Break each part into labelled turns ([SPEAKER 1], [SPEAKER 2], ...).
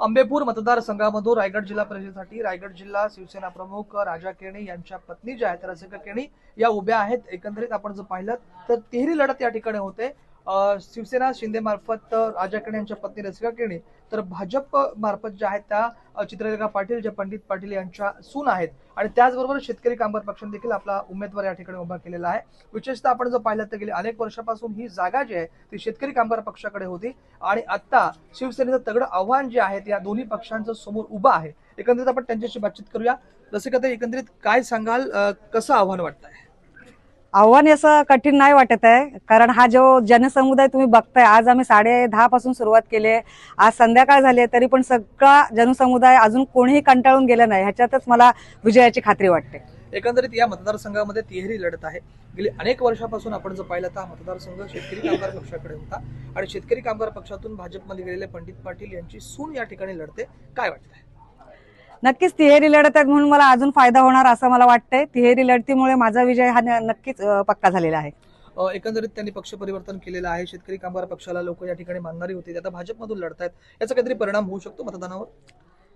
[SPEAKER 1] अंबेपूर मतदारसंघामधून रायगड जिल्हा परिषदेसाठी रायगड जिल्हा शिवसेना प्रमुख राजा केणी यांच्या पत्नी ज्या आहेत रसिका केणी या उभ्या आहेत। एकंदरीत आपण जर पाहिलं तर तिहेरी लढत या ठिकाणी होते। शिवसेना शिंदे मार्फत राजा केणी यांच्या पत्नी रसिका केणी, तर भाजप मार्फत ज्या आहेत त्या चित्रलेखा पाटील जे पंडित पाटील यांच्या सून आहेत। आणि त्याचबरोबर शेतकरी कामगार पक्षाने देखील आपला उमेदवार या ठिकाणी उभा केलेला आहे। विशेषतः आपण जर पाहिलं तर गेली अनेक वर्षापासून ही जागा जी आहे ती शेतकरी कामगार पक्षाकडे होती आणि आता शिवसेनेचं तगडं आव्हान जे आहे या दोन्ही पक्षांच्या समोर उभं आहे। एकंदरीत आपण त्यांच्याशी बातचीत करूया। रसिका, एकंदरीत काय सांगाल, कसं आव्हान वाटतंय?
[SPEAKER 2] आव्हान असं कठीण नाही वाटत आहे, कारण हा जो जनसमुदाय तुम्ही बघताय, आज आम्ही 10:30 पासून सुरुवात केली आहे, आज संध्याकाळ झाली आहे, तरी पण सगळा जनसमुदाय अजून कोणीही कंटाळून गेलं नाही, ह्याच्यातच मला विजयाची खात्री वाटते।
[SPEAKER 1] एकंदरीत या मतदारसंघामध्ये तिहेरी लढत आहे। गेली अनेक वर्षापासून आपण जर पाहिलं तर हा मतदारसंघ शेतकरी कामगार पक्षाकडे होता आणि शेतकरी कामगार पक्षातून भाजपमध्ये गेलेले पंडित पाटील यांची सून या ठिकाणी लढते, काय वाटतंय?
[SPEAKER 2] नक्कीच तिहेरी लढत आहे म्हणून मला अजून फायदा होणार असं मला वाटतंय। तिहेरी लढतीमुळे माझा विजय हा नक्कीच पक्का झालेला आहे।
[SPEAKER 1] एकंदरीत त्यांनी पक्ष परिवर्तन केलेलं आहे। शेतकरी कामगार पक्षाला लोक या ठिकाणी मानणारी होती, आता भाजपमधून लढतायत, याचा काहीतरी परिणाम होऊ शकतो मतदानावर?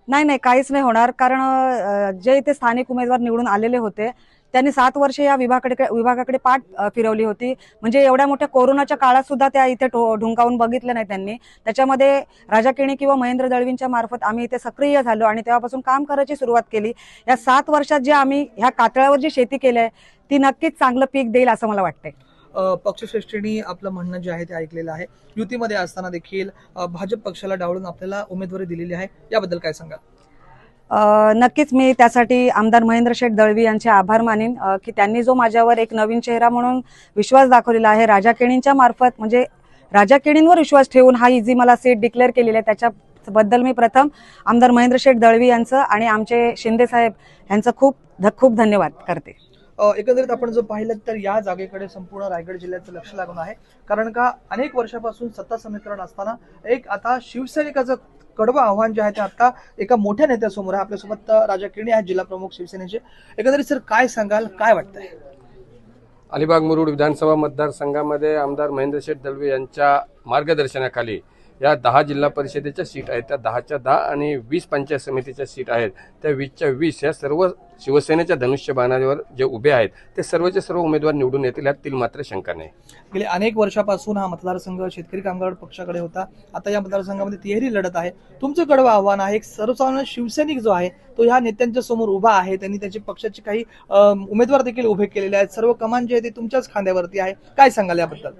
[SPEAKER 2] नाही, काहीच नाही होणार, कारण जे इथे स्थानिक उमेदवार निवडून आलेले होते त्यांनी 7 वर्षे या विभागाकडे पाठ फिरवली होती। म्हणजे एवढ्या मोठ्या कोरोनाच्या काळात सुद्धा त्या इथे ढुंकावून बघितलं नाही त्यांनी। त्याच्यामध्ये राजा केणी किंवा महेंद्र दळवींच्या मार्फत आम्ही इथे सक्रिय झालो आणि तेव्हापासून काम करायची सुरुवात केली। या 7 वर्षात जे आम्ही ह्या कातळावर जी शेती केली आहे ती नक्कीच चांगलं पीक देईल असं मला वाटतंय।
[SPEAKER 1] पक्षश्रेष्ठींनी आपलं म्हणणं जे आहे ते ऐकलेलं आहे। युतीमध्ये असताना देखील भाजप पक्षाला डावलून आपल्याला उमेदवारी दिलेली आहे, याबद्दल काय सांगाल?
[SPEAKER 2] नक्कीच मी त्यासाठी आमदार महेंद्र शेठ दळवी यांचे आभार मानेन की त्यांनी जो माझ्यावर एक नवीन चेहरा म्हणून विश्वास दाखवलेला आहे, राजा केणींच्या मार्फत, म्हणजे राजा केणींवर विश्वास ठेवून हा इझी मला सीट डिक्लेअर केलेली आहे, त्याच्याबद्दल मी प्रथम आमदार महेंद्र शेठ दळवी यांचं आणि आमचे शिंदे साहेब यांचं खूप धन्यवाद करते।
[SPEAKER 1] एकंदरीत आपण जर पाहिलं तर या जागेकडे संपूर्ण रायगड जिल्ह्याचं लक्ष लागून आहे, कारण का अनेक वर्षापासून सत्ता समीकरण असताना एक आता शिवसैनिकाचं कडवं आव्हान जे आहे ते आता एका मोठ्या नेत्यासमोर आहे। आपल्यासोबत राजा केणी आहेत, जिल्हा प्रमुख शिवसेनेचे। एकंदरीत सर काय सांगाल, काय वाटतंय?
[SPEAKER 3] अलिबाग मुरुड विधानसभा मतदारसंघामध्ये आमदार महेंद्र शेठ दळवी यांच्या मार्गदर्शनाखाली या 10 जिल्हा परिषदेच्या सीट आहेत, त्या 10च्या 10 आणि 20 पंचायत समितीच्या सीट आहेत, त्या 20च्या 20 या सर्व शिवसेनेच्या धनुष्यबाणावर जे उभे आहेत ते सर्वचे सर्व उमेदवार निवडून येतील, यातील मात्र शंका नाही।
[SPEAKER 1] गेले अनेक वर्षापासून हा मतदारसंघ शेतकरी कामगार पक्षाकडे होता, आता या मतदारसंघामध्ये तिहेरी लढत आहे। तुमचं कडवं आव्हान आहे, एक सर्वसामान्य शिवसैनिक जो आहे तो ह्या नेत्यांच्या समोर उभा आहे, त्यांनी त्याची पक्षाचे काही उमेदवार देखील उभे केलेले आहेत, सर्व कमान जे आहे ते तुमच्याच खांद्यावरती आहे, काय सांगाल याबद्दल?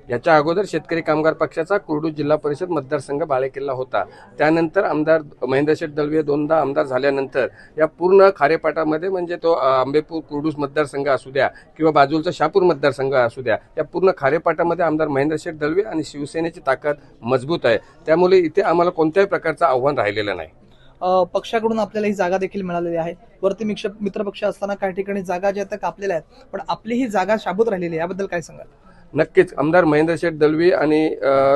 [SPEAKER 3] याच्या अगोदर शेतकरी कामगार पक्षाचा कुर्डू जिल्हा परिषद मतदारसंघ बाळेकिल्ला होता, त्यानंतर आमदार महेंद्र शेठ दळवी 2दा आमदार झाल्यानंतर या पूर्ण खारेपाटामध्ये, म्हणजे तो अंबेपूर कुर्डू मतदारसंघ असू द्या किंवा बाजूचा शहापूर मतदारसंघ असू द्या, या पूर्ण खारेपाटामध्ये आमदार महेंद्र शेठ दळवी आणि शिवसेनेची ताकद मजबूत आहे, त्यामुळे इथे आम्हाला कोणत्याही प्रकारचं आव्हान राहिलेलं नाही।
[SPEAKER 1] पक्षाकडून आपल्याला ही जागा देखील मिळालेली आहे, वरती मित्रपक्ष असताना काही ठिकाणी जागा ज्या त्या कापलेल्या आहेत, पण आपली ही जागा शाबूत राहिलेली आहे, याबद्दल काय सांगाल?
[SPEAKER 3] नक्कीच आमदार महेंद्र शेठ दळवी आणि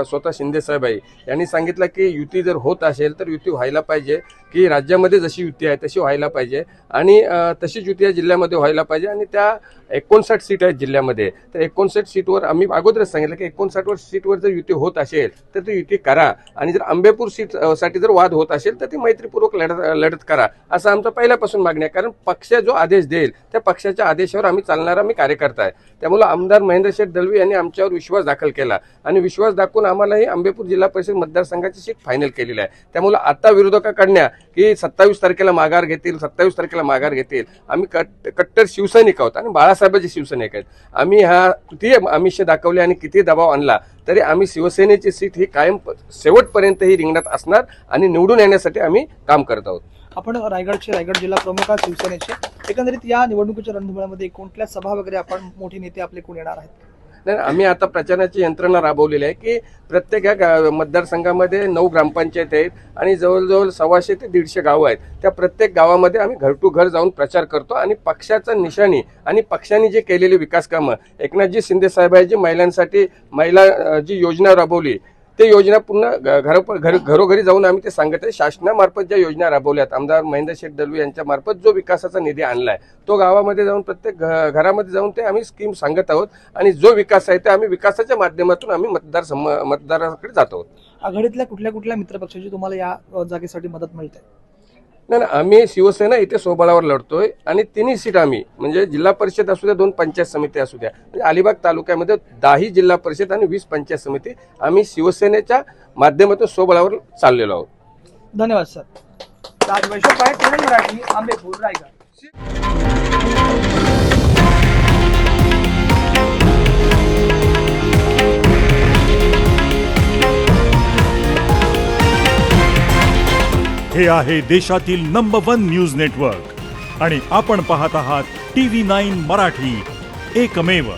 [SPEAKER 3] स्वतः शिंदे साहेबाई यांनी सांगितलं की युती जर होत असेल तर युती व्हायला पाहिजे, की राज्यामध्ये जशी युती आहे तशी व्हायला पाहिजे आणि तशीच युती या जिल्ह्यामध्ये व्हायला पाहिजे। आणि त्या 59 सीट आहेत जिल्ह्यामध्ये, तर 59 सीटवर आम्ही अगोदरच सांगितलं की 59 सीटवर जर युती होत असेल तर ती युती करा, आणि जर अंबेपूर सीट साठी जर वाद होत असेल तर ती मैत्रीपूर्वक लढत करा, असं आमचं पहिल्यापासून मागणी आहे। कारण पक्ष जो आदेश देईल त्या पक्षाच्या आदेशावर आम्ही चालणारा कार्यकर्ता आहे, त्यामुळे आमदार महेंद्र शेठ दळवी यांनी आमच्यावर विश्वास दाखल केला आणि विश्वास दाखवून आम्हालाही अंबेपूर जिल्हा परिषद मतदारसंघाची सीट फायनल केलेली आहे। त्यामुळे आता विरोधकाकडनं की 27 तारखेला माघार घेतील, 27 तारखेला माघार घेतील, आम्ही कट्टर शिवसैनिक आहोत आणि बाळासाहेबांचे शिवसैनिक आहेत। आम्ही किती आमिष दाखवले आणि किती दबाव आणला तरी आम्ही शिवसेनेची सीट ही कायम शेवटपर्यंत ही रिंगणात असणार आणि निवडून येण्यासाठी आम्ही काम करत आहोत।
[SPEAKER 1] आपण रायगड जिल्हा प्रमुख शिवसेनेचे, एकंदरीत या निवडणुकीच्या रणधुमाळीमध्ये कोणत्या सभा वगैरे आपण मोठी नेते आपले कोण येणार आहेत?
[SPEAKER 3] नाही, आम्ही आता प्रचाराची यंत्रणा राबवलेली आहे की प्रत्येक या मतदारसंघामध्ये 9 ग्रामपंचायत आहेत आणि जवळजवळ 100 ते 150 गावं आहेत, त्या प्रत्येक गावामध्ये आम्ही घर टू घर जाऊन प्रचार करतो आणि पक्षाचा निशाणी आणि पक्षाने जे केलेली विकास कामं, एकनाथजी शिंदे साहेबांची महिलांसाठी जी योजना राबवली ते योजना पूर्ण घरोघरी जाऊन आम्ही ते सांगत आहे. शासनामार्फत ज्या योजना राबवल्यात, आमदार महेंद्र शेठ दलवी यांच्या मार्फत जो विकासाचा निधी आणलाय तो गावामध्ये जाऊन प्रत्येक घरामध्ये जाऊन ते आम्ही स्कीम सांगत आहोत आणि जो विकास आहे ते आम्ही विकासाच्या माध्यमातून आम्ही मतदाराकडे जात आहोत.
[SPEAKER 1] आघाडीतल्या कुठल्या मित्रपक्षाची तुम्हाला या जागेसाठी मदत मिळते?
[SPEAKER 3] नाही, आम्ही शिवसेना इथे सोबळावर लढतोय आणि तिन्ही सीट आम्ही म्हणजे जिल्हा परिषद असू द्या, 2 पंचायत समिती असू द्या, म्हणजे अलिबाग तालुक्यामध्ये 10 जिल्हा परिषद आणि 20 पंचायत समिती आम्ही शिवसेनेच्या माध्यमातून सोबळावर चाललेलो आहोत.
[SPEAKER 1] धन्यवाद सर. राज वैश्व, चॅनल मराठी, आंबेपूर, रायगड.
[SPEAKER 4] हे आहे देशातील नंबर 1 न्यूज नेटवर्क आणि आपण पाहत आहात TV9 मराठी, एकमेव.